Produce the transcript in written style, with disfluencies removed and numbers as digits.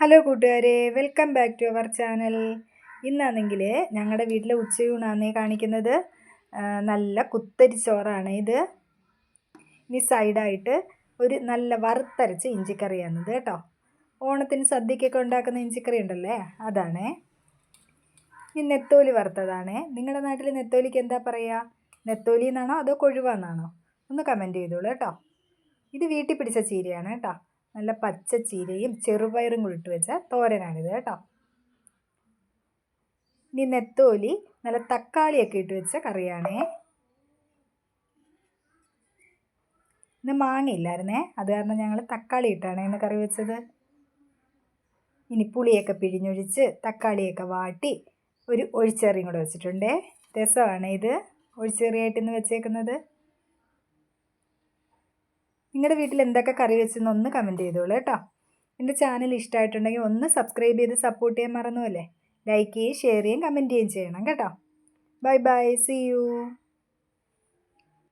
Hello കൂട്ടുകാരെ, welcome back to our channel. ഇന്നാണെങ്കിൽ ഞങ്ങളുടെ വീട്ടിലെ ഉച്ചയൂണാന്നേ കാണിക്കുന്നത്. നല്ല കുത്തരി ചോറാണ് ഇത്. ഇനി സൈഡായിട്ട് ഒരു നല്ല വറുത്തരച്ച ഇഞ്ചിക്കറിയാണിത് കേട്ടോ. ഓണത്തിന് സദ്യക്കൊക്കെ ഉണ്ടാക്കുന്ന ഇഞ്ചിക്കറി ഉണ്ടല്ലേ, അതാണേ. ഈ നെത്തോലി വറുത്തതാണേ. നിങ്ങളുടെ നാട്ടിൽ നെത്തോലിക്ക് എന്താ പറയുക? നെത്തോലി എന്നാണോ അതോ കൊഴുവാന്നാണോ? ഒന്ന് കമൻറ്റ് ചെയ്തോളൂ കേട്ടോ. ഇത് വീട്ടിൽ പിടിച്ച ചീരയാണ് കേട്ടോ. നല്ല പച്ച ചീരയും ചെറുപയറും കൂടി ഇട്ട് വെച്ച തോരനാണിത് കേട്ടോ. ഇനി നെത്തോലി നല്ല തക്കാളിയൊക്കെ ഇട്ട് വെച്ച കറിയാണേ. ഇന്ന് മാങ്ങയില്ലായിരുന്നേ, അത് കാരണം ഞങ്ങൾ തക്കാളി ഇട്ടാണ് ഇന്ന് കറി വെച്ചത്. ഇനി പുളിയൊക്കെ പിഴിഞ്ഞൊഴിച്ച് തക്കാളിയൊക്കെ വാട്ടി ഒരു ഒഴിച്ചെറിയും കൂടെ വെച്ചിട്ടുണ്ടേ. രസമാണ് ഇത് ഒഴിച്ചെറിയായിട്ട് ഇന്ന് വെച്ചേക്കുന്നത്. നിങ്ങളുടെ വീട്ടിൽ എന്തൊക്കെ കറി വെച്ചെന്ന് ഒന്ന് കമൻറ്റ് ചെയ്തോളൂ കേട്ടോ. എൻ്റെ ചാനൽ ഇഷ്ടമായിട്ടുണ്ടെങ്കിൽ ഒന്ന് സബ്സ്ക്രൈബ് ചെയ്ത് സപ്പോർട്ട് ചെയ്യാൻ മറന്നുമല്ലേ. ലൈക്ക് ചെയ്യുകയും ഷെയർ ചെയ്യുകയും കമൻറ്റ് ചെയ്യുകയും ചെയ്യണം കേട്ടോ. Bye bye, see U.